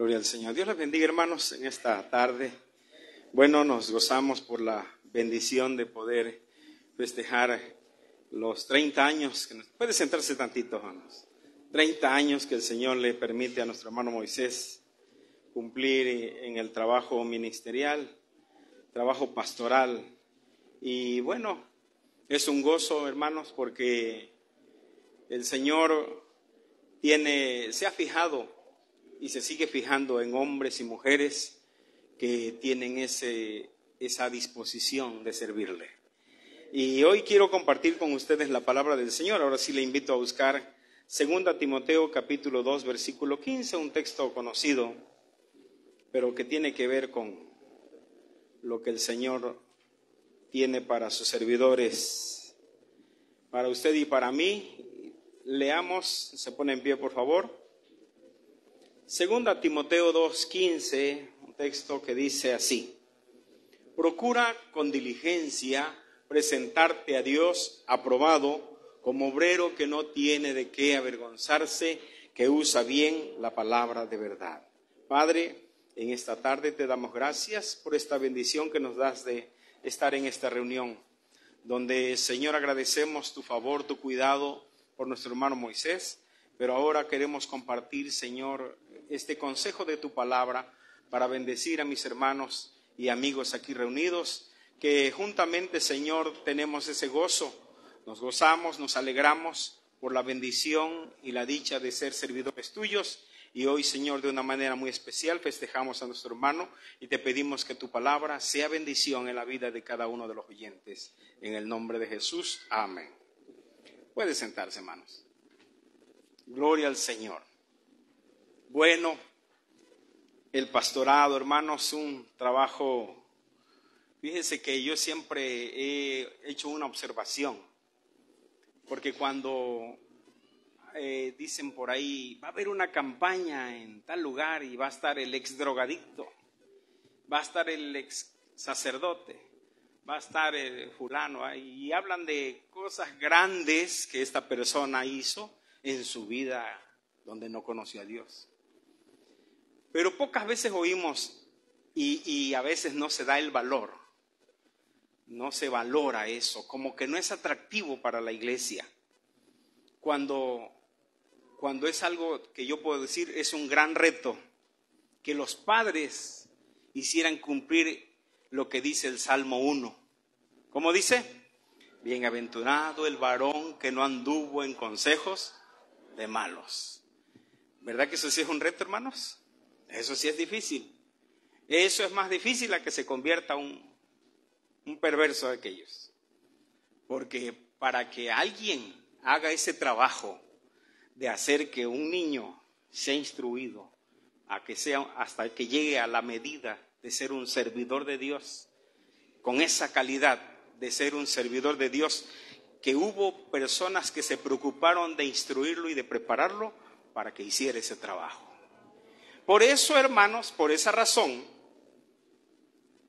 Gloria al Señor. Dios les bendiga, hermanos, en esta tarde. Bueno, nos gozamos por la bendición de poder festejar los 30 años. Puede sentarse tantito, hermanos. 30 años que el Señor le permite a nuestro hermano Moisés cumplir en el trabajo ministerial, trabajo pastoral. Y bueno, es un gozo, hermanos, porque el Señor se ha fijado y se sigue fijando en hombres y mujeres que tienen esa disposición de servirle. Y hoy quiero compartir con ustedes la palabra del Señor. Ahora sí le invito a buscar 2 Timoteo capítulo 2 versículo 15, un texto conocido, pero que tiene que ver con lo que el Señor tiene para sus servidores, para usted y para mí. Leamos, se pone en pie por favor. 2 Timoteo 2:15, un texto que dice así: procura con diligencia presentarte a Dios aprobado, como obrero que no tiene de qué avergonzarse, que usa bien la palabra de verdad. Padre, en esta tarde te damos gracias por esta bendición que nos das de estar en esta reunión, donde, Señor, agradecemos tu favor, tu cuidado por nuestro hermano Moisés, pero ahora queremos compartir, Señor, este consejo de tu palabra para bendecir a mis hermanos y amigos aquí reunidos, que juntamente, Señor, tenemos ese gozo, nos gozamos, nos alegramos por la bendición y la dicha de ser servidores tuyos. Y hoy, Señor, de una manera muy especial festejamos a nuestro hermano y te pedimos que tu palabra sea bendición en la vida de cada uno de los oyentes. En el nombre de Jesús, amén. Puede sentarse, hermanos. Gloria al Señor. Bueno, el pastorado, hermanos, es un trabajo. Fíjense que yo siempre he hecho una observación, porque cuando dicen por ahí, va a haber una campaña en tal lugar y va a estar el ex drogadicto, va a estar el ex sacerdote, va a estar el fulano, y hablan de cosas grandes que esta persona hizo en su vida donde no conoció a Dios. Pero pocas veces oímos y a veces no se da el valor, no se valora eso, como que no es atractivo para la iglesia. Cuando es algo que yo puedo decir es un gran reto, que los padres hicieran cumplir lo que dice el Salmo 1. ¿Cómo dice? Bienaventurado el varón que no anduvo en consejos de malos. ¿Verdad que eso sí es un reto, hermanos? Eso sí es difícil. Eso es más difícil a que se convierta un perverso de aquellos. Porque para que alguien haga ese trabajo de hacer que un niño sea instruido, hasta que llegue a la medida de ser un servidor de Dios, con esa calidad de ser un servidor de Dios, que hubo personas que se preocuparon de instruirlo y de prepararlo para que hiciera ese trabajo. Por eso, hermanos, por esa razón,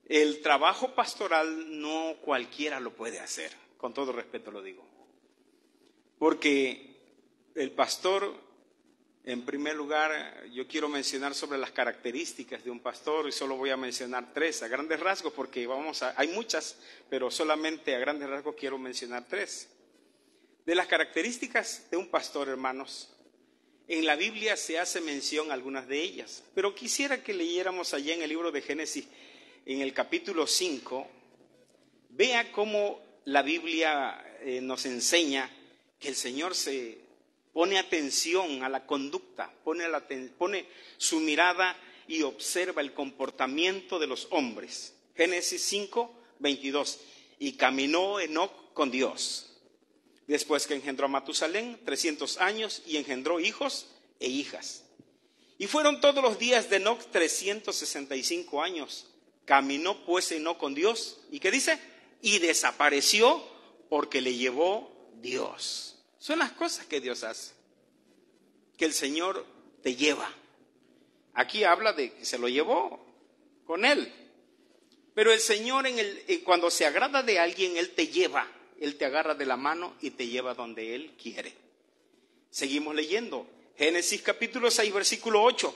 el trabajo pastoral no cualquiera lo puede hacer, con todo respeto lo digo. Porque el pastor, en primer lugar, yo quiero mencionar sobre las características de un pastor y solo voy a mencionar 3 a grandes rasgos, porque hay muchas, pero solamente a grandes rasgos quiero mencionar 3. De las características de un pastor, hermanos, en la Biblia se hace mención a algunas de ellas, pero quisiera que leyéramos allá en el libro de Génesis, en el capítulo 5, vea cómo la Biblia nos enseña que el Señor se pone atención a la conducta, pone su mirada y observa el comportamiento de los hombres. Génesis 5, 22. Y caminó Enoc con Dios, después que engendró a Matusalén 300 años y engendró hijos e hijas. Y fueron todos los días de Enoc 365 años. Caminó pues Enoc con Dios. ¿Y qué dice? Y desapareció porque le llevó Dios. Son las cosas que Dios hace, que el Señor te lleva. Aquí habla de que se lo llevó con Él. Pero el Señor cuando se agrada de alguien, Él te lleva. Él te agarra de la mano y te lleva donde Él quiere. Seguimos leyendo. Génesis capítulo 6, versículo 8.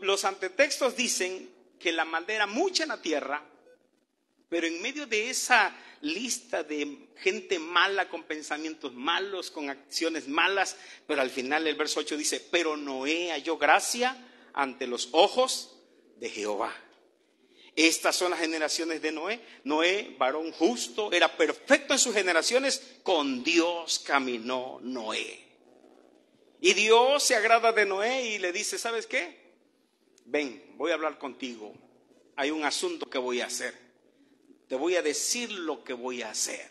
Los antetextos dicen que la maldad era mucha en la tierra, pero en medio de esa lista de gente mala, con pensamientos malos, con acciones malas, pero al final el verso 8 dice, pero Noé halló gracia ante los ojos de Jehová. Estas son las generaciones de Noé. Noé, varón justo, era perfecto en sus generaciones, con Dios caminó Noé. Y Dios se agrada de Noé y le dice, ¿sabes qué? Ven, voy a hablar contigo. Hay un asunto que voy a hacer. Te voy a decir lo que voy a hacer.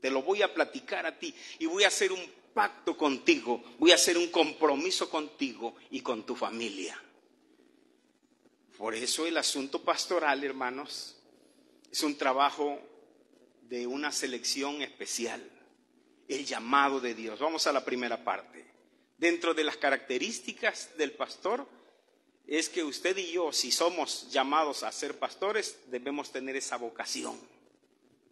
Te lo voy a platicar a ti y voy a hacer un pacto contigo. Voy a hacer un compromiso contigo y con tu familia. Por eso el asunto pastoral, hermanos, es un trabajo de una selección especial. El llamado de Dios. Vamos a la primera parte. Dentro de las características del pastor es que usted y yo, si somos llamados a ser pastores, debemos tener esa vocación.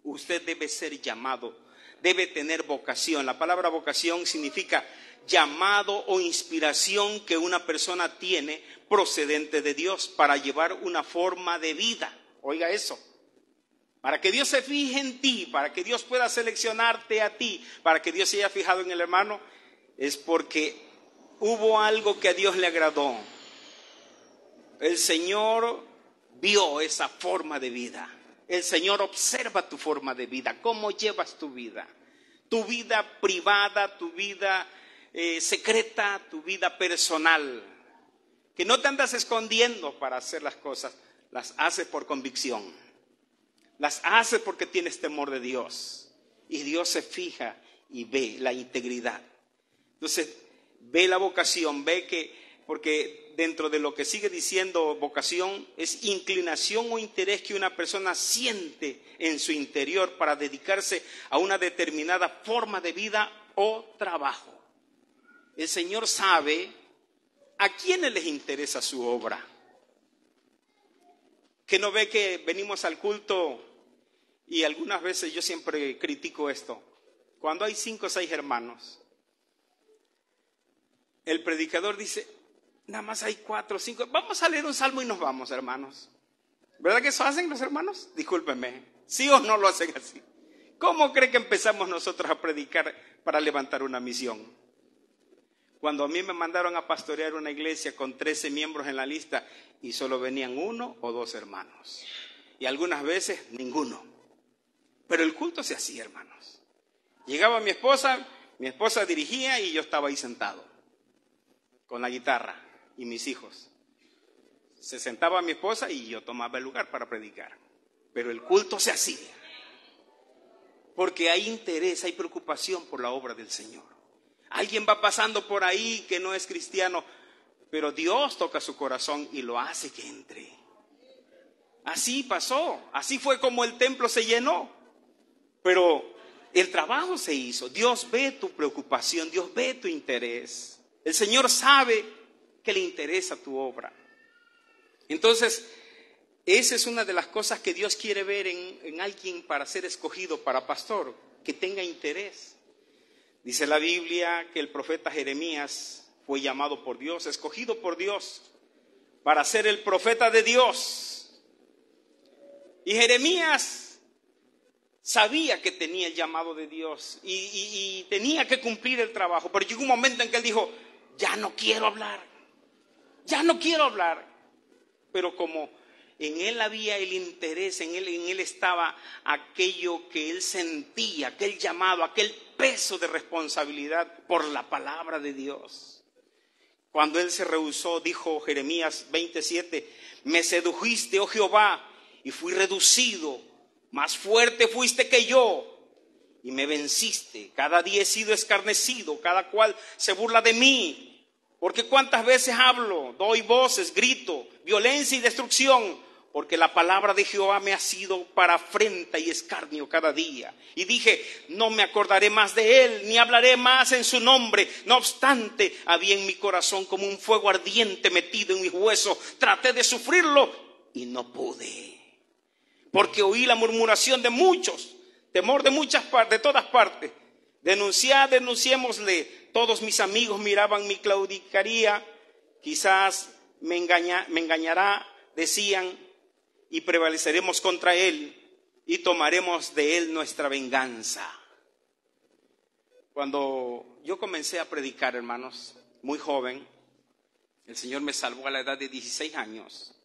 Usted debe ser llamado, debe tener vocación. La palabra vocación significa llamado o inspiración que una persona tiene procedente de Dios para llevar una forma de vida. Oiga eso. Para que Dios se fije en ti, para que Dios pueda seleccionarte a ti, para que Dios se haya fijado en el hermano, es porque hubo algo que a Dios le agradó. El Señor vio esa forma de vida. El Señor observa tu forma de vida, cómo llevas tu vida privada, tu vida secreta, tu vida personal. Que no te andas escondiendo para hacer las cosas, las haces por convicción. Las haces porque tienes temor de Dios. Y Dios se fija y ve la integridad. Entonces, ve la vocación, ve que, porque dentro de lo que sigue diciendo vocación, es inclinación o interés que una persona siente en su interior para dedicarse a una determinada forma de vida o trabajo. El Señor sabe a quiénes les interesa su obra. Que no ve que venimos al culto y algunas veces yo siempre critico esto. Cuando hay 5 o 6 hermanos, el predicador dice, nada más hay 4 o 5, vamos a leer un salmo y nos vamos, hermanos. ¿Verdad que eso hacen los hermanos? Discúlpenme, ¿sí o no lo hacen así? ¿Cómo cree que empezamos nosotros a predicar para levantar una misión? Cuando a mí me mandaron a pastorear una iglesia con 13 miembros en la lista y solo venían 1 o 2 hermanos. Y algunas veces ninguno. Pero el culto se hacía, hermanos. Llegaba mi esposa dirigía y yo estaba ahí sentado con la guitarra y mis hijos. Se sentaba mi esposa y yo tomaba el lugar para predicar. Pero el culto se hacía. Porque hay interés, hay preocupación por la obra del Señor. Alguien va pasando por ahí que no es cristiano, pero Dios toca su corazón y lo hace que entre. Así pasó, así fue como el templo se llenó. Pero el trabajo se hizo. Dios ve tu preocupación, Dios ve tu interés. El Señor sabe que le interesa tu obra. Entonces, esa es una de las cosas que Dios quiere ver en alguien para ser escogido, para pastor, que tenga interés. Dice la Biblia que el profeta Jeremías fue llamado por Dios, escogido por Dios, para ser el profeta de Dios. Y Jeremías sabía que tenía el llamado de Dios y tenía que cumplir el trabajo, pero llegó un momento en que él dijo, ya no quiero hablar. Pero como en él había el interés, en él estaba aquello que él sentía, aquel llamado, aquel peso de responsabilidad por la palabra de Dios. Cuando él se rehusó, dijo Jeremías 27, me sedujiste, oh Jehová, y fui reducido, más fuerte fuiste que yo, y me venciste. Cada día he sido escarnecido, cada cual se burla de mí. Porque cuántas veces hablo, doy voces, grito, violencia y destrucción, porque la palabra de Jehová me ha sido para afrenta y escarnio cada día. Y dije, no me acordaré más de él, ni hablaré más en su nombre. No obstante, había en mi corazón como un fuego ardiente metido en mis huesos. Traté de sufrirlo y no pude. Porque oí la murmuración de muchos, temor de todas partes. Denunciémosle. Todos mis amigos miraban mi claudicaría, quizás me engañará, decían, y prevaleceremos contra él y tomaremos de él nuestra venganza. Cuando yo comencé a predicar, hermanos, muy joven, el Señor me salvó a la edad de 16 años.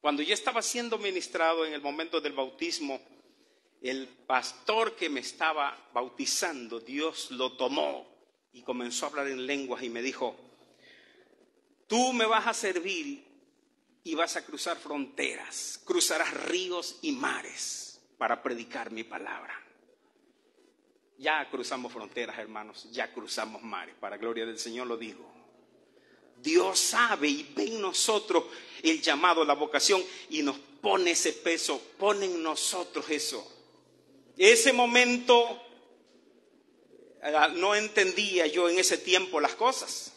Cuando yo estaba siendo ministrado en el momento del bautismo, el pastor que me estaba bautizando, Dios lo tomó y comenzó a hablar en lenguas y me dijo: tú me vas a servir y vas a cruzar fronteras, cruzarás ríos y mares para predicar mi palabra. Ya cruzamos fronteras, hermanos, ya cruzamos mares, para gloria del Señor lo digo. Dios sabe y ve en nosotros el llamado, la vocación, y nos pone ese peso, pone en nosotros eso. Ese momento no entendía yo en ese tiempo las cosas,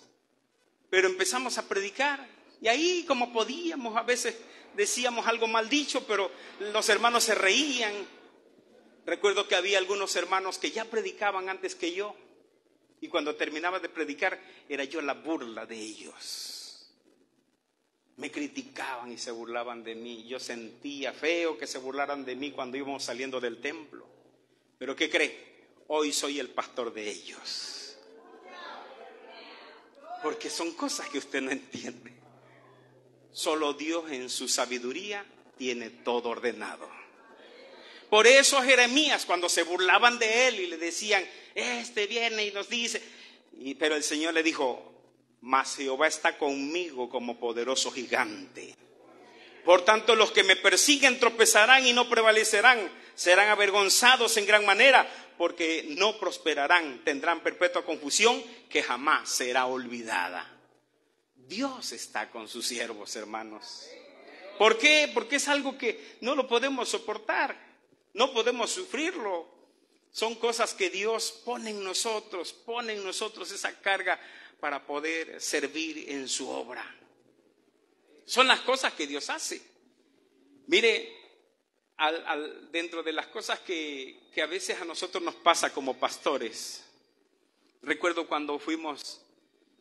pero empezamos a predicar y ahí como podíamos, a veces decíamos algo mal dicho, pero los hermanos se reían. Recuerdo que había algunos hermanos que ya predicaban antes que yo, y cuando terminaba de predicar era yo la burla de ellos. Me criticaban y se burlaban de mí. Yo sentía feo que se burlaran de mí cuando íbamos saliendo del templo. Pero ¿qué cree? Hoy soy el pastor de ellos. Porque son cosas que usted no entiende. Solo Dios en su sabiduría tiene todo ordenado. Por eso Jeremías, cuando se burlaban de él y le decían: este viene y nos dice, pero el Señor le dijo: mas Jehová está conmigo como poderoso gigante. Por tanto, los que me persiguen tropezarán y no prevalecerán, serán avergonzados en gran manera, porque no prosperarán, tendrán perpetua confusión que jamás será olvidada. Dios está con sus siervos, hermanos. ¿Por qué? Porque es algo que no lo podemos soportar. No podemos sufrirlo. Son cosas que Dios pone en nosotros esa carga para poder servir en su obra. Son las cosas que Dios hace. Mire, dentro de las cosas que a veces a nosotros nos pasa como pastores, recuerdo cuando fuimos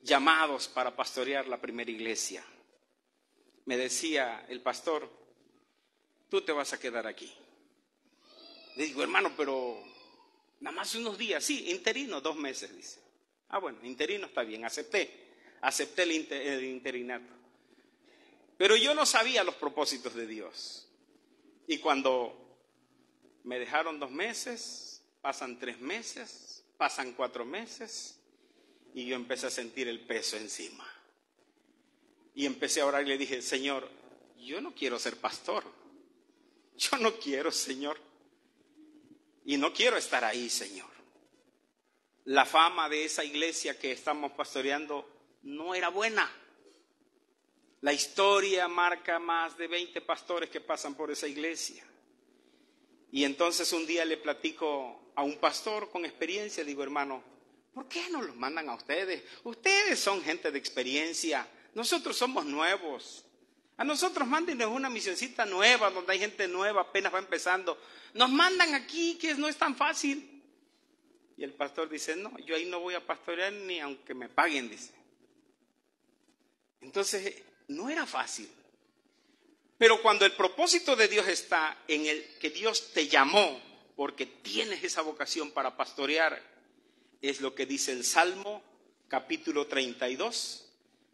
llamados para pastorear la primera iglesia. Me decía el pastor: tú te vas a quedar aquí. Le digo: hermano, pero nada más unos días. Sí, interino, 2 meses, dice. Ah, bueno, interino está bien, acepté el interinato. Pero yo no sabía los propósitos de Dios. Y cuando me dejaron 2 meses, pasan 3 meses, pasan 4 meses, y yo empecé a sentir el peso encima. Y empecé a orar y le dije: Señor, yo no quiero ser pastor. Yo no quiero, Señor. Y no quiero estar ahí, Señor. La fama de esa iglesia que estamos pastoreando no era buena. La historia marca más de 20 pastores que pasan por esa iglesia. Y entonces un día le platico a un pastor con experiencia, digo: hermano, ¿por qué no los mandan a ustedes? Ustedes son gente de experiencia, nosotros somos nuevos. A nosotros mándenos una misioncita nueva, donde hay gente nueva, apenas va empezando. Nos mandan aquí, que no es tan fácil. Y el pastor dice: no, yo ahí no voy a pastorear ni aunque me paguen, dice. Entonces, no era fácil. Pero cuando el propósito de Dios está en el que Dios te llamó, porque tienes esa vocación para pastorear, es lo que dice el Salmo, capítulo 32,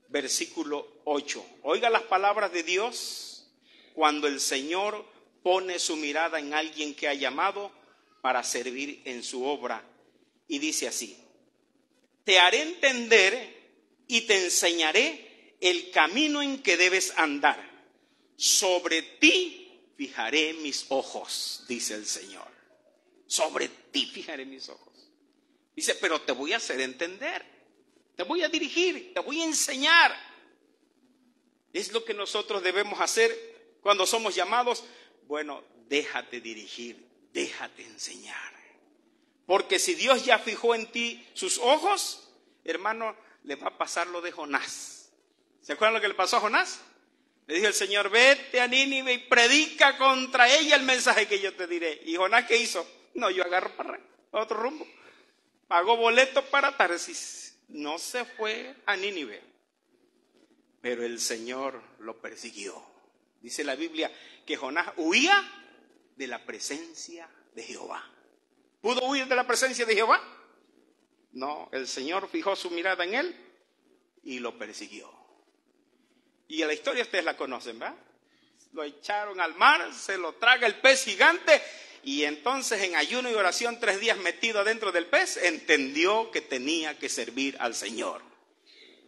versículo 8. Oiga las palabras de Dios cuando el Señor pone su mirada en alguien que ha llamado para servir en su obra. Y dice así: te haré entender y te enseñaré el camino en que debes andar. Sobre ti fijaré mis ojos, dice el Señor. Sobre ti fijaré mis ojos. Dice: pero te voy a hacer entender, te voy a dirigir, te voy a enseñar. Es lo que nosotros debemos hacer cuando somos llamados. Bueno, déjate dirigir, déjate enseñar. Porque si Dios ya fijó en ti sus ojos, hermano, le va a pasar lo de Jonás. ¿Se acuerdan lo que le pasó a Jonás? Le dijo el Señor: vete a Nínive y predica contra ella el mensaje que yo te diré. ¿Y Jonás qué hizo? No, yo agarro para otro rumbo. Pagó boleto para Tarsis. No se fue a Nínive. pero el Señor lo persiguió. Dice la Biblia que Jonás huía de la presencia de Jehová. ¿Pudo huir de la presencia de Jehová? No, el Señor fijó su mirada en él y lo persiguió. Y la historia ustedes la conocen, ¿verdad? Lo echaron al mar, se lo traga el pez gigante y entonces en ayuno y oración 3 días metido adentro del pez, entendió que tenía que servir al Señor.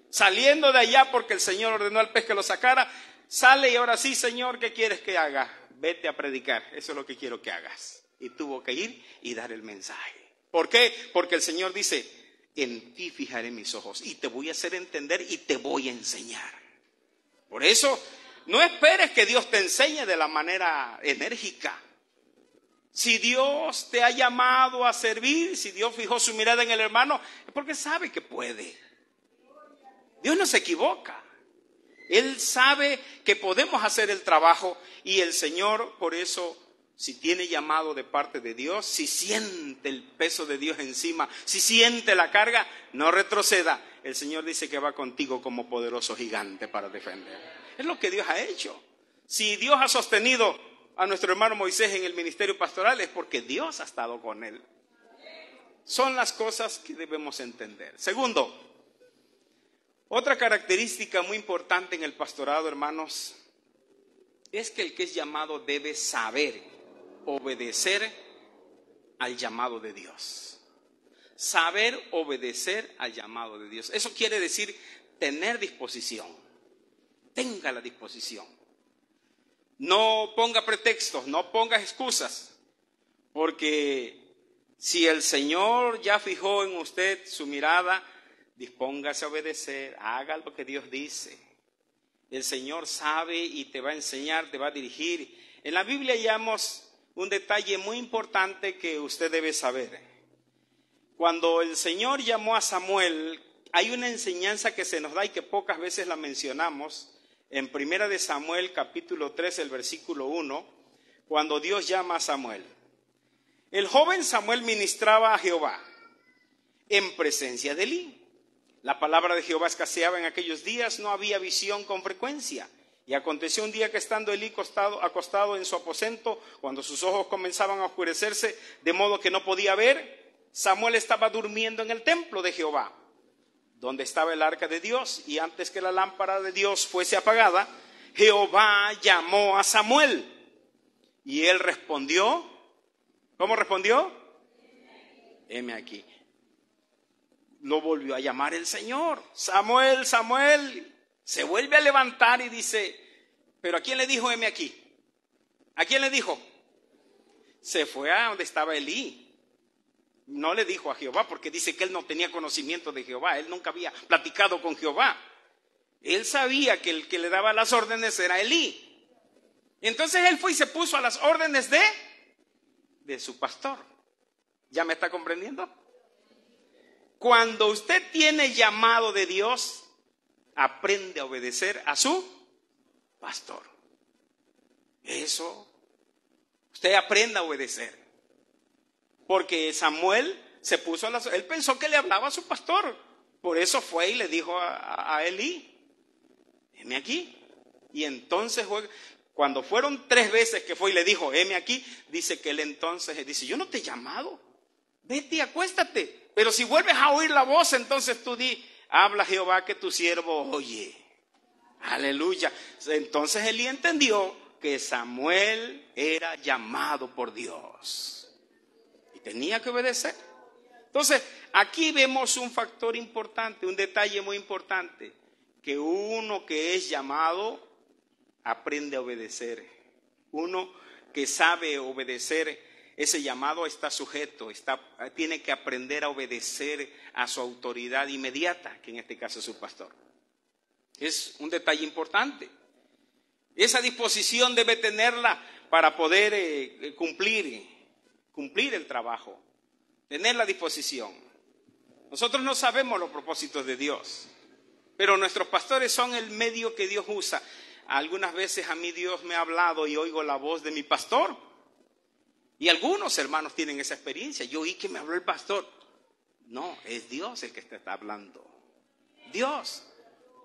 Saliendo de allá porque el Señor ordenó al pez que lo sacara, sale y ahora sí, Señor, ¿qué quieres que haga? Vete a predicar, eso es lo que quiero que hagas. Y tuvo que ir y dar el mensaje. ¿Por qué? Porque el Señor dice, en ti fijaré mis ojos y te voy a hacer entender y te voy a enseñar. Por eso, no esperes que Dios te enseñe de la manera enérgica. Si Dios te ha llamado a servir, si Dios fijó su mirada en el hermano, es porque sabe que puede. Dios no se equivoca. Él sabe que podemos hacer el trabajo y el Señor, por eso, si tiene llamado de parte de Dios, si siente el peso de Dios encima, si siente la carga, no retroceda. El Señor dice que va contigo como poderoso gigante para defender. Es lo que Dios ha hecho. Si Dios ha sostenido a nuestro hermano Moisés en el ministerio pastoral, es porque Dios ha estado con él. Son las cosas que debemos entender. Segundo, otra característica muy importante en el pastorado, hermanos, es que el que es llamado debe saber obedecer al llamado de Dios. Saber obedecer al llamado de Dios. Eso quiere decir tener disposición. Tenga la disposición. No ponga pretextos, no ponga excusas, porque si el Señor ya fijó en usted su mirada, dispóngase a obedecer, haga lo que Dios dice. El Señor sabe y te va a enseñar, te va a dirigir. En la Biblia hallamos un detalle muy importante que usted debe saber. Cuando el Señor llamó a Samuel, hay una enseñanza que se nos da y que pocas veces la mencionamos. En 1 Samuel capítulo 3, el versículo 1, cuando Dios llama a Samuel. El joven Samuel ministraba a Jehová en presencia de Elí. La palabra de Jehová escaseaba en aquellos días, no había visión con frecuencia. Y aconteció un día que estando Elí acostado en su aposento, cuando sus ojos comenzaban a oscurecerse, de modo que no podía ver, Samuel estaba durmiendo en el templo de Jehová, donde estaba el arca de Dios, y antes que la lámpara de Dios fuese apagada, Jehová llamó a Samuel. Y él respondió, ¿cómo respondió? Heme aquí. Lo volvió a llamar el Señor. Samuel, Samuel. Se vuelve a levantar y dice, ¿pero a quién le dijo heme aquí? ¿A quién le dijo? Se fue a donde estaba Elí. No le dijo a Jehová porque dice que él no tenía conocimiento de Jehová. Él nunca había platicado con Jehová. Él sabía que el que le daba las órdenes era Elí. Entonces él fue y se puso a las órdenes de su pastor. ¿Ya me está comprendiendo? Cuando usted tiene llamado de Dios, aprende a obedecer a su pastor. Eso, usted aprenda a obedecer. Porque Samuel se puso a él pensó que le hablaba a su pastor. Por eso fue y le dijo a Elí, heme aquí. Y entonces, cuando fueron 3 veces que fue y le dijo, heme aquí, dice que él entonces dice, yo no te he llamado, vete y acuéstate. Pero si vuelves a oír la voz, entonces tú di, habla Jehová que tu siervo oye. Aleluya. Entonces Elí entendió que Samuel era llamado por Dios. Y tenía que obedecer. Entonces, aquí vemos un factor importante, un detalle muy importante. Que uno que es llamado, aprende a obedecer. Uno que sabe obedecer ese llamado está sujeto, tiene que aprender a obedecer a su autoridad inmediata, que en este caso es su pastor. Es un detalle importante. Esa disposición debe tenerla para poder cumplir el trabajo, tener la disposición. Nosotros no sabemos los propósitos de Dios, pero nuestros pastores son el medio que Dios usa. Algunas veces a mí Dios me ha hablado y oigo la voz de mi pastor. Y algunos hermanos tienen esa experiencia. Yo oí que me habló el pastor. No, es Dios el que te está hablando. Dios.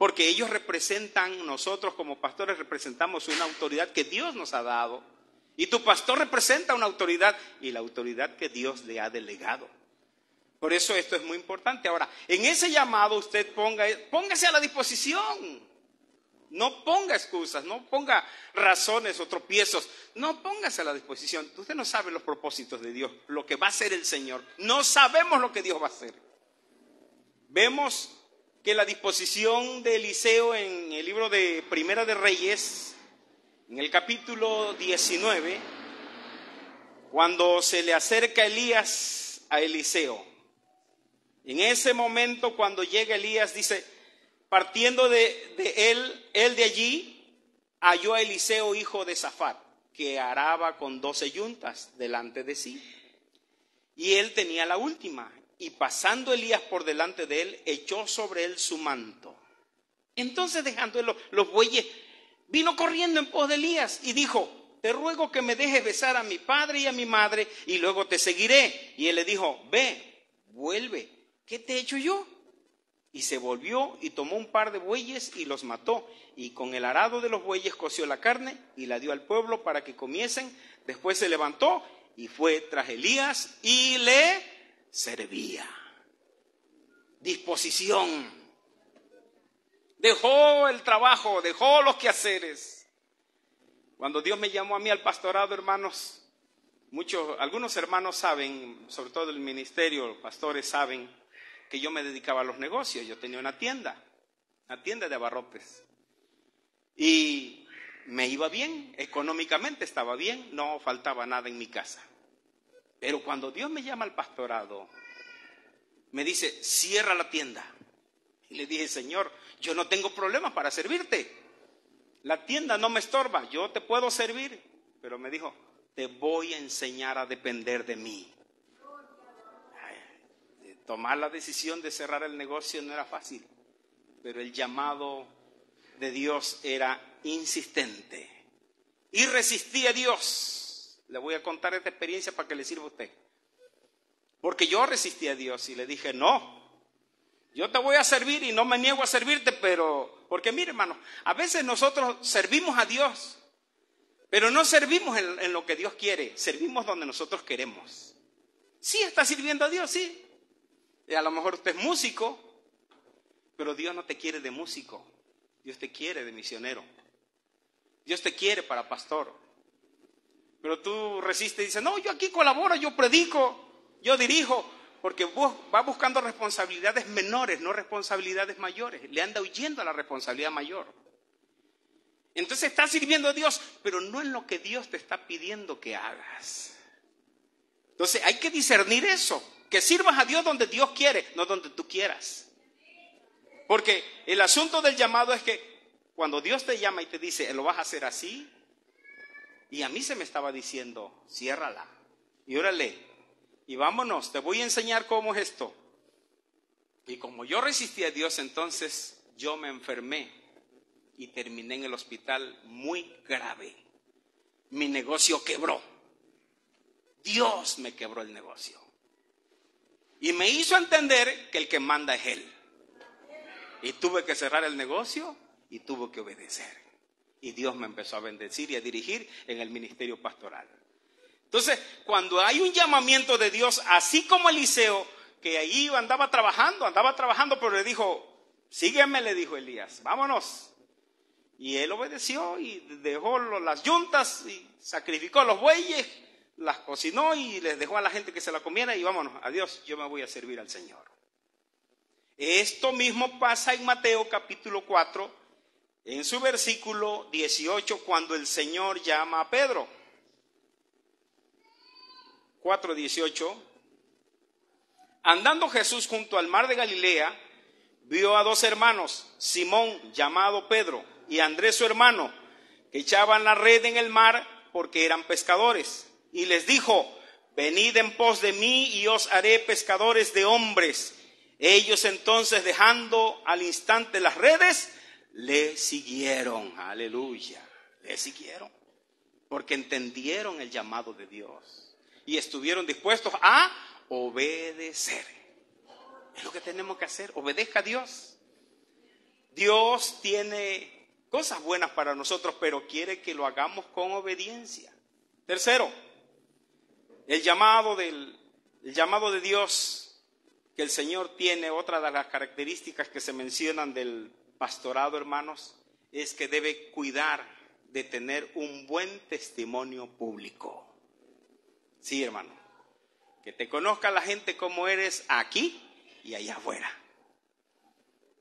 porque ellos representan, nosotros como pastores representamos una autoridad que Dios nos ha dado. Y tu pastor representa una autoridad y la autoridad que Dios le ha delegado. Por eso esto es muy importante. Ahora, en ese llamado usted póngase a la disposición. No ponga excusas, no ponga razones o tropiezos. No, póngase a la disposición. Usted no sabe los propósitos de Dios, lo que va a hacer el Señor. No sabemos lo que Dios va a hacer. Vemos que la disposición de Eliseo en el libro de Primera de Reyes, en el capítulo 19, cuando se le acerca Elías a Eliseo. En ese momento, cuando llega Elías, dice, partiendo de él de allí, halló a Eliseo, hijo de Safat, que araba con 12 yuntas delante de sí. Y él tenía la última. Y pasando Elías por delante de él, echó sobre él su manto. Entonces, dejando él los bueyes, vino corriendo en pos de Elías y dijo, te ruego que me dejes besar a mi padre y a mi madre, y luego te seguiré. Y él le dijo, ve, vuelve, ¿qué te he hecho yo? Y se volvió y tomó un par de bueyes y los mató. Y con el arado de los bueyes coció la carne y la dio al pueblo para que comiesen. Después se levantó y fue tras Elías y le servía. Disposición. Dejó el trabajo, dejó los quehaceres. Cuando Dios me llamó a mí al pastorado, hermanos, algunos hermanos saben, sobre todo el ministerio, pastores saben, que yo me dedicaba a los negocios. Yo tenía una tienda de abarrotes. Y me iba bien, económicamente estaba bien, no faltaba nada en mi casa. Pero cuando Dios me llama al pastorado, me dice, cierra la tienda. Y le dije, Señor, yo no tengo problemas para servirte. La tienda no me estorba, yo te puedo servir. Pero me dijo, te voy a enseñar a depender de mí. Tomar la decisión de cerrar el negocio no era fácil, pero el llamado de Dios era insistente. Y resistí a Dios. Le voy a contar esta experiencia para que le sirva a usted. Porque yo resistí a Dios y le dije, no, yo te voy a servir y no me niego a servirte, pero... Porque mire, hermano, a veces nosotros servimos a Dios, pero no servimos en lo que Dios quiere, servimos donde nosotros queremos. Sí, está sirviendo a Dios, sí. Y a lo mejor usted es músico, pero Dios no te quiere de músico, Dios te quiere de misionero. Dios te quiere para pastor. Pero tú resistes y dices, no, yo aquí colaboro, yo predico, yo dirijo, porque va buscando responsabilidades menores, no responsabilidades mayores. Le anda huyendo a la responsabilidad mayor. Entonces estás sirviendo a Dios, pero no en lo que Dios te está pidiendo que hagas. Entonces hay que discernir eso, que sirvas a Dios donde Dios quiere, no donde tú quieras. Porque el asunto del llamado es que cuando Dios te llama y te dice, lo vas a hacer así, y a mí se me estaba diciendo, ciérrala, y órale, y vámonos, te voy a enseñar cómo es esto. Y como yo resistí a Dios, entonces yo me enfermé y terminé en el hospital muy grave. Mi negocio quebró. Dios me quebró el negocio. Y me hizo entender que el que manda es Él. Y tuve que cerrar el negocio y tuve que obedecer. Y Dios me empezó a bendecir y a dirigir en el ministerio pastoral. Entonces, cuando hay un llamamiento de Dios, así como Eliseo, que ahí andaba trabajando, pero le dijo, sígueme, le dijo Elías, vámonos. Y él obedeció y dejó las yuntas y sacrificó los bueyes, las cocinó y les dejó a la gente que se la comiera y vámonos, adiós, yo me voy a servir al Señor. Esto mismo pasa en Mateo capítulo 4, en su versículo 18, cuando el Señor llama a Pedro. 4:18. Andando Jesús junto al mar de Galilea, vio a dos hermanos, Simón, llamado Pedro, y Andrés su hermano, que echaban la red en el mar porque eran pescadores. Y les dijo, venid en pos de mí y os haré pescadores de hombres. Ellos entonces, dejando al instante las redes, le siguieron. Aleluya. Le siguieron. Porque entendieron el llamado de Dios. Y estuvieron dispuestos a obedecer. Es lo que tenemos que hacer. Obedezca a Dios. Dios tiene cosas buenas para nosotros, pero quiere que lo hagamos con obediencia. Tercero, el llamado de Dios que el Señor tiene, otra de las características que se mencionan del pastorado, hermanos, es que debe cuidar de tener un buen testimonio público. Sí, hermano, que te conozca la gente como eres aquí y allá afuera.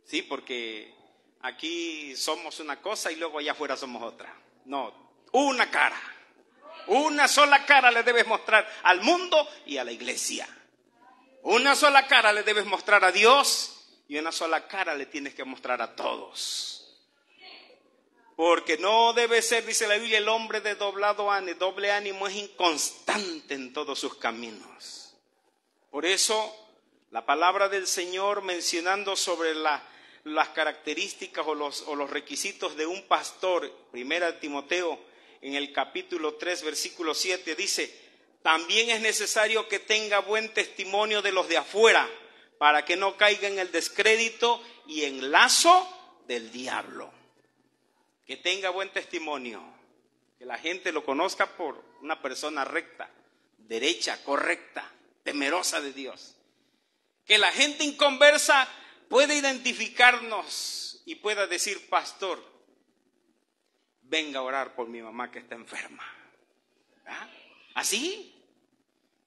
Sí, porque aquí somos una cosa y luego allá afuera somos otra. No, una cara. Una sola cara le debes mostrar al mundo y a la iglesia. Una sola cara le debes mostrar a Dios y una sola cara le tienes que mostrar a todos. Porque no debe ser, dice la Biblia, el hombre de doble ánimo es inconstante en todos sus caminos. Por eso la palabra del Señor, mencionando sobre las características o los requisitos de un pastor, 1 Timoteo en el capítulo 3 versículo 7 dice: también es necesario que tenga buen testimonio de los de afuera, para que no caiga en el descrédito y en lazo del diablo. Que tenga buen testimonio, que la gente lo conozca por una persona recta, derecha, correcta, temerosa de Dios. Que la gente inconversa pueda identificarnos y pueda decir: pastor, venga a orar por mi mamá que está enferma. ¿Ah? ¿Así?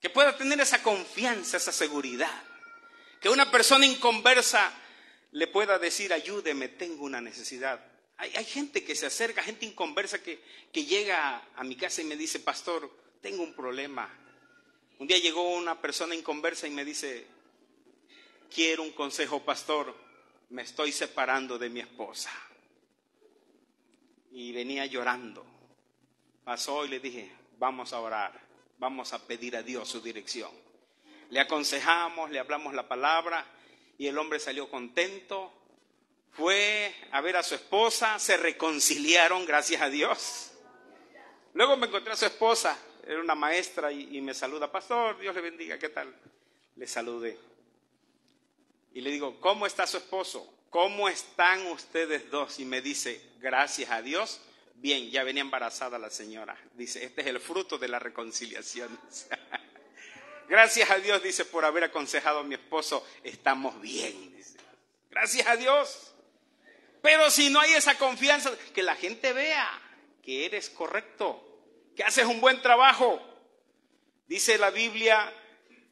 Que pueda tener esa confianza, esa seguridad. Que una persona inconversa le pueda decir: ayúdeme, tengo una necesidad. Hay gente que se acerca, gente inconversa que llega a mi casa y me dice: pastor, tengo un problema. Un día llegó una persona inconversa y me dice: quiero un consejo, pastor, me estoy separando de mi esposa. Y venía llorando. Pasó y le dije: vamos a orar, vamos a pedir a Dios su dirección. Le aconsejamos, le hablamos la palabra y el hombre salió contento. Fue a ver a su esposa, se reconciliaron, gracias a Dios. Luego me encontré a su esposa, era una maestra y me saluda: pastor, Dios le bendiga, ¿qué tal? Le saludé. Y le digo: ¿cómo está su esposo? ¿Cómo están ustedes dos? Y me dice: gracias a Dios, bien, ya venía embarazada la señora. Dice: este es el fruto de la reconciliación. Gracias a Dios, dice, por haber aconsejado a mi esposo, estamos bien. Dice. Gracias a Dios. Pero si no hay esa confianza, que la gente vea que eres correcto, que haces un buen trabajo. Dice la Biblia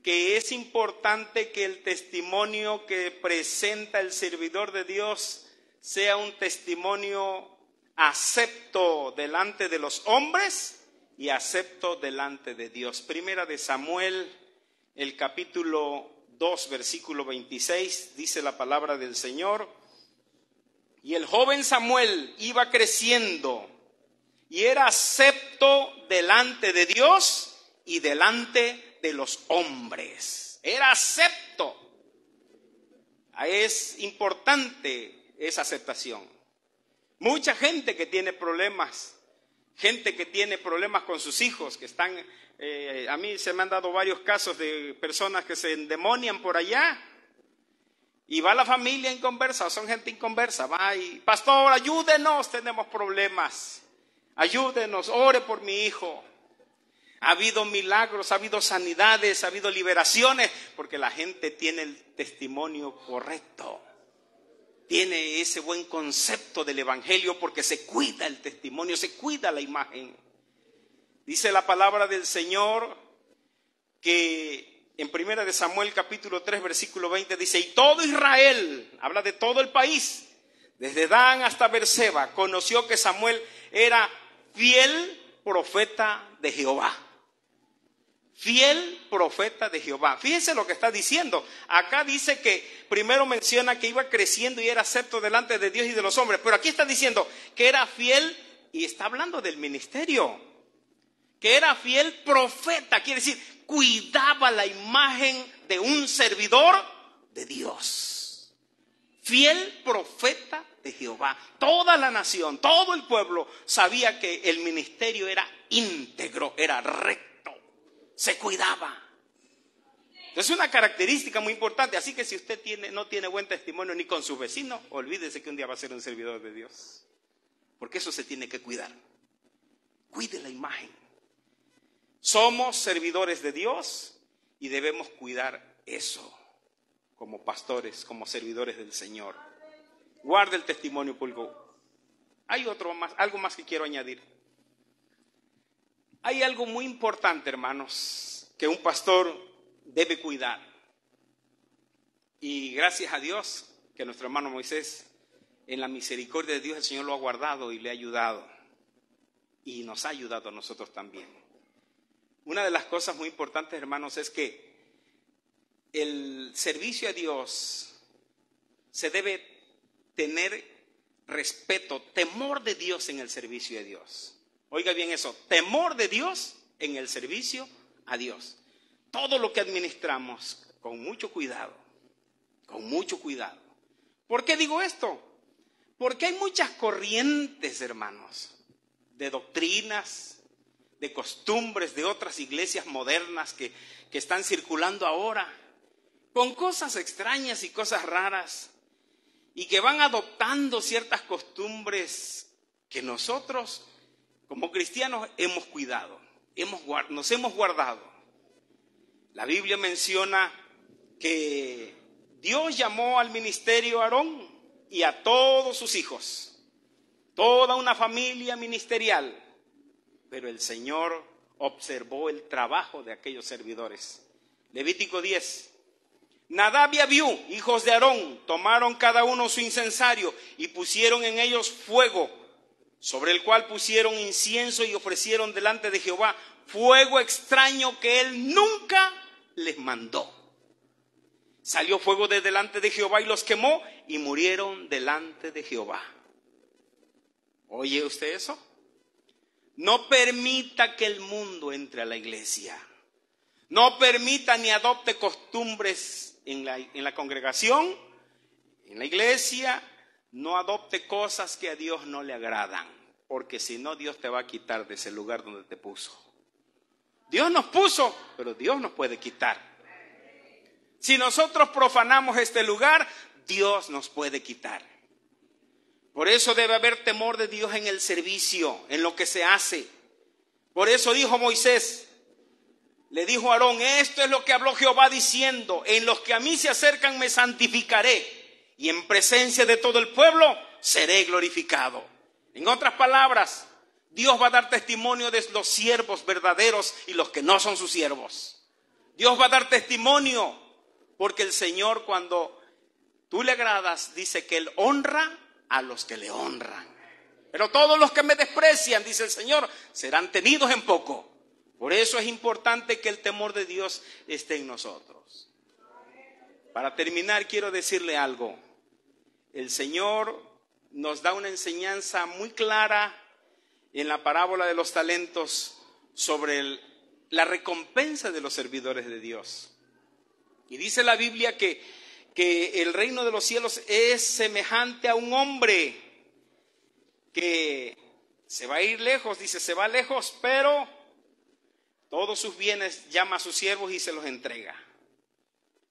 que es importante que el testimonio que presenta el servidor de Dios sea un testimonio acepto delante de los hombres y acepto delante de Dios. Primera de Samuel, el capítulo 2, versículo 26, dice la palabra del Señor: y el joven Samuel iba creciendo y era acepto delante de Dios y delante de los hombres. Era acepto. Es importante esa aceptación. Mucha gente que tiene problemas, gente que tiene problemas con sus hijos, que están, a mí se me han dado varios casos de personas que se endemonian por allá. Y va la familia inconversa, son gente inconversa, va y: pastor, ayúdenos, tenemos problemas, ayúdenos, ore por mi hijo. Ha habido milagros, ha habido sanidades, ha habido liberaciones, porque la gente tiene el testimonio correcto, tiene ese buen concepto del evangelio, porque se cuida el testimonio, se cuida la imagen. Dice la palabra del Señor que en 1 de Samuel capítulo 3 versículo 20 dice: y todo Israel, habla de todo el país, desde Dan hasta Beerseba, conoció que Samuel era fiel profeta de Jehová. Fiel profeta de Jehová. Fíjense lo que está diciendo. Acá dice que primero menciona que iba creciendo y era acepto delante de Dios y de los hombres, pero aquí está diciendo que era fiel y está hablando del ministerio. Que era fiel profeta, quiere decir, cuidaba la imagen de un servidor de Dios. Fiel profeta de Jehová. Toda la nación, todo el pueblo sabía que el ministerio era íntegro, era recto, se cuidaba. Es una característica muy importante. Así que si usted no tiene buen testimonio ni con su vecino, olvídese que un día va a ser un servidor de Dios. Porque eso se tiene que cuidar. Cuide la imagen. Somos servidores de Dios y debemos cuidar eso como pastores, como servidores del Señor. Guarde el testimonio público. Hay algo más que quiero añadir. Hay algo muy importante, hermanos, que un pastor debe cuidar. Y gracias a Dios que nuestro hermano Moisés, en la misericordia de Dios, el Señor lo ha guardado y le ha ayudado. Y nos ha ayudado a nosotros también. Una de las cosas muy importantes, hermanos, es que el servicio a Dios se debe tener respeto, temor de Dios en el servicio a Dios. Oiga bien eso, temor de Dios en el servicio a Dios. Todo lo que administramos con mucho cuidado, con mucho cuidado. ¿Por qué digo esto? Porque hay muchas corrientes, hermanos, de doctrinas, de costumbres de otras iglesias modernas que están circulando ahora, con cosas extrañas y cosas raras, y que van adoptando ciertas costumbres que nosotros, como cristianos, hemos cuidado, nos hemos guardado. La Biblia menciona que Dios llamó al ministerio a Aarón y a todos sus hijos, toda una familia ministerial, pero el Señor observó el trabajo de aquellos servidores. Levítico 10. Nadab y Abiú, hijos de Aarón, tomaron cada uno su incensario y pusieron en ellos fuego, sobre el cual pusieron incienso y ofrecieron delante de Jehová fuego extraño que él nunca les mandó. Salió fuego de delante de Jehová y los quemó y murieron delante de Jehová. ¿Oye usted eso? No permita que el mundo entre a la iglesia. No permita ni adopte costumbres en la congregación, en la iglesia. No adopte cosas que a Dios no le agradan, porque si no, Dios te va a quitar de ese lugar donde te puso. Dios nos puso, pero Dios nos puede quitar. Si nosotros profanamos este lugar, Dios nos puede quitar. Por eso debe haber temor de Dios en el servicio, en lo que se hace. Por eso dijo Moisés, le dijo a Aarón, esto es lo que habló Jehová diciendo, en los que a mí se acercan me santificaré, y en presencia de todo el pueblo seré glorificado. En otras palabras, Dios va a dar testimonio de los siervos verdaderos y los que no son sus siervos. Dios va a dar testimonio porque el Señor, cuando tú le agradas, dice que Él honra a los que le honran. Pero todos los que me desprecian, dice el Señor, serán tenidos en poco. Por eso es importante que el temor de Dios esté en nosotros. Para terminar, quiero decirle algo. El Señor nos da una enseñanza muy clara en la parábola de los talentos sobre la recompensa de los servidores de Dios. Y dice la Biblia que el reino de los cielos es semejante a un hombre que se va a ir lejos, dice, se va lejos, pero todos sus bienes llama a sus siervos y se los entrega.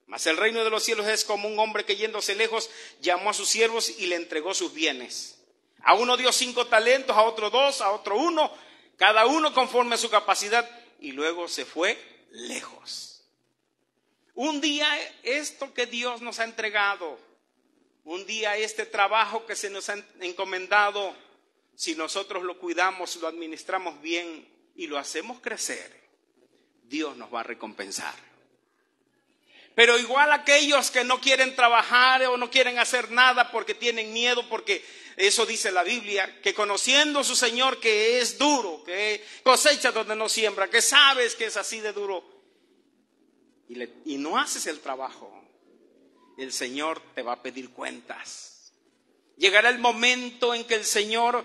Mas el reino de los cielos es como un hombre que yéndose lejos llamó a sus siervos y le entregó sus bienes. A uno dio 5 talentos, a otro 2, a otro 1, cada uno conforme a su capacidad, y luego se fue lejos. Un día esto que Dios nos ha entregado, un día este trabajo que se nos ha encomendado, si nosotros lo cuidamos, lo administramos bien y lo hacemos crecer, Dios nos va a recompensar. Pero igual aquellos que no quieren trabajar o no quieren hacer nada porque tienen miedo, porque eso dice la Biblia, que conociendo a su Señor que es duro, que cosecha donde no siembra, que sabes que es así de duro y no haces el trabajo, el Señor te va a pedir cuentas. Llegará el momento en que el Señor,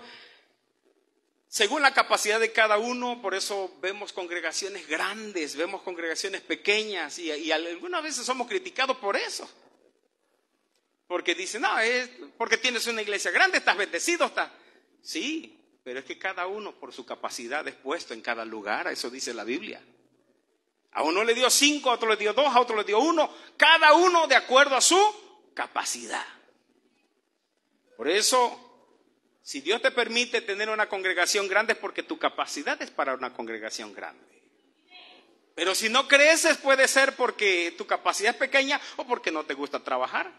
según la capacidad de cada uno, por eso vemos congregaciones grandes, vemos congregaciones pequeñas y algunas veces somos criticados por eso. Porque dicen, no, es porque tienes una iglesia grande, estás bendecido, estás. Sí, pero es que cada uno por su capacidad es puesto en cada lugar, eso dice la Biblia. A uno le dio 5, a otro le dio 2, a otro le dio 1, cada uno de acuerdo a su capacidad. Por eso, si Dios te permite tener una congregación grande es porque tu capacidad es para una congregación grande. Pero si no creces puede ser porque tu capacidad es pequeña o porque no te gusta trabajar.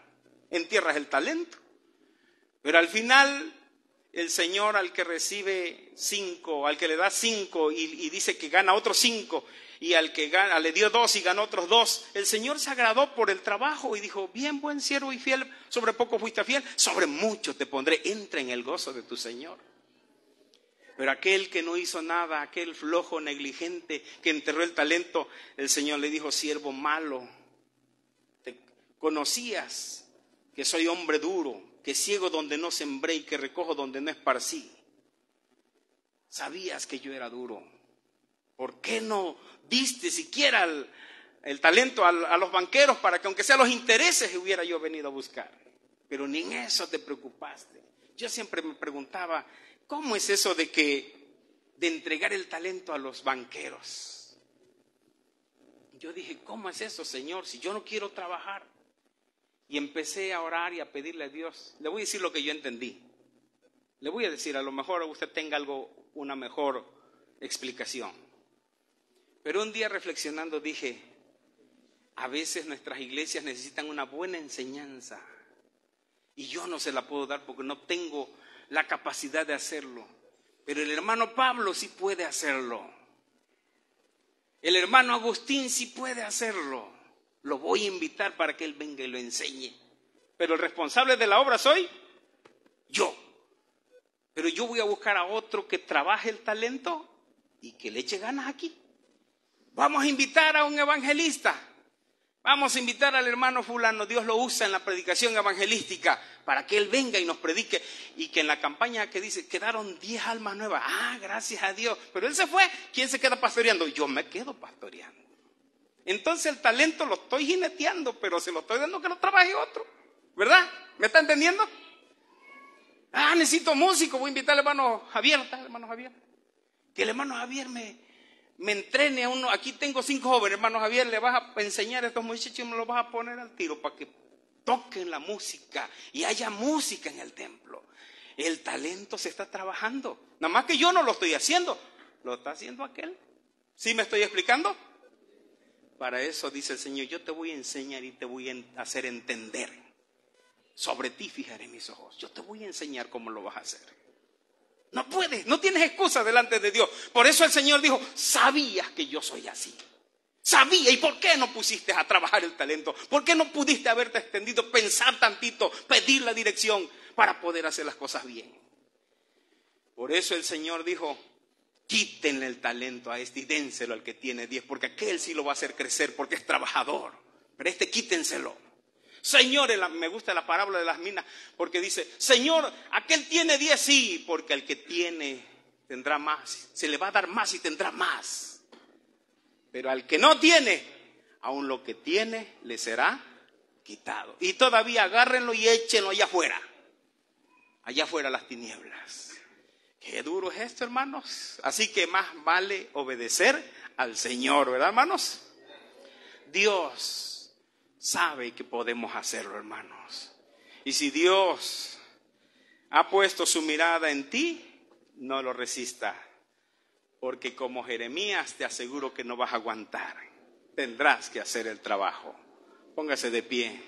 Entierras el talento. Pero al final, el Señor al que recibe 5, al que le da 5 y dice que gana otros 5, y al que le dio 2 y ganó otros 2, el Señor se agradó por el trabajo y dijo: bien, buen siervo y fiel, sobre poco fuiste fiel, sobre mucho te pondré, entra en el gozo de tu Señor. Pero aquel que no hizo nada, aquel flojo, negligente, que enterró el talento, el Señor le dijo: siervo malo, te conocías que soy hombre duro, que ciego donde no sembré y que recojo donde no esparcí. Sabías que yo era duro. ¿Por qué no diste siquiera el talento a los banqueros para que aunque sea los intereses hubiera yo venido a buscar? Pero ni en eso te preocupaste. Yo siempre me preguntaba, ¿cómo es eso de entregar el talento a los banqueros? Yo dije, ¿cómo es eso, Señor, si yo no quiero trabajar? Y empecé a orar y a pedirle a Dios. Le voy a decir lo que yo entendí. Le voy a decir, a lo mejor usted tenga una mejor explicación. Pero un día reflexionando dije, a veces nuestras iglesias necesitan una buena enseñanza y yo no se la puedo dar porque no tengo la capacidad de hacerlo. Pero el hermano Pablo sí puede hacerlo. El hermano Agustín sí puede hacerlo. Lo voy a invitar para que él venga y lo enseñe. Pero el responsable de la obra soy yo. Pero yo voy a buscar a otro que trabaje el talento y que le eche ganas aquí. Vamos a invitar a un evangelista. Vamos a invitar al hermano fulano. Dios lo usa en la predicación evangelística para que él venga y nos predique. Y que en la campaña que dice, quedaron 10 almas nuevas. Ah, gracias a Dios. Pero él se fue. ¿Quién se queda pastoreando? Yo me quedo pastoreando. Entonces el talento lo estoy jineteando, pero se lo estoy dando que lo trabaje otro. ¿Verdad? ¿Me está entendiendo? Ah, necesito músico. Voy a invitar al hermano Javier. ¿Está el hermano Javier? Que el hermano Javier me entrene a uno. Aquí tengo 5 jóvenes, hermano Javier, le vas a enseñar a estos muchachos y me los vas a poner al tiro para que toquen la música y haya música en el templo. El talento se está trabajando. Nada más que yo no lo estoy haciendo, lo está haciendo aquel. ¿Sí me estoy explicando? Para eso dice el Señor, yo te voy a enseñar y te voy a hacer entender. Sobre ti fijaré mis ojos. Yo te voy a enseñar cómo lo vas a hacer. No puedes, no tienes excusa delante de Dios. Por eso el Señor dijo, sabías que yo soy así. Sabía, ¿y por qué no pusiste a trabajar el talento? ¿Por qué no pudiste haberte extendido, pensar tantito, pedir la dirección para poder hacer las cosas bien? Por eso el Señor dijo, quítenle el talento a este y dénselo al que tiene 10, porque aquel sí lo va a hacer crecer porque es trabajador. Pero este quítenselo. Señor, me gusta la parábola de las minas, porque dice, Señor, aquel tiene 10, sí, porque el que tiene tendrá más, se le va a dar más y tendrá más. Pero al que no tiene, aun lo que tiene le será quitado. Y todavía agárrenlo y échenlo allá afuera las tinieblas. Qué duro es esto, hermanos. Así que más vale obedecer al Señor, ¿verdad, hermanos? Dios sabe que podemos hacerlo, hermanos. Y si Dios ha puesto su mirada en ti, no lo resista. Porque como Jeremías te aseguro que no vas a aguantar. Tendrás que hacer el trabajo. Póngase de pie.